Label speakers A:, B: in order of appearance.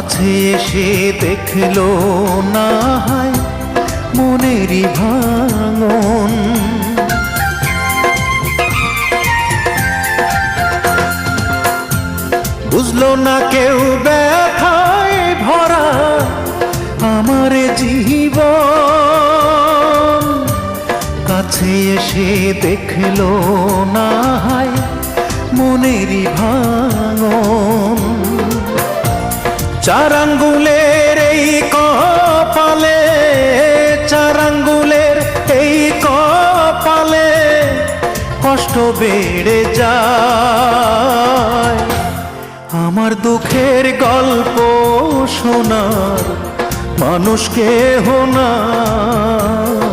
A: কাছে এসে দেখলো না হয় মনেরই ভাঙন। বুঝলো না কেউ ব্যথায় ভরা আমার জীবন। কাছে এসে দেখলো না হয় মনেরই ভাঙন। চার আঙ্গুলের এই কপালে, চার আঙ্গুলের এই কপালে কষ্ট বেড়ে যায়। আমার দুঃখের গল্প শোনার মানুষ কেহ নাই।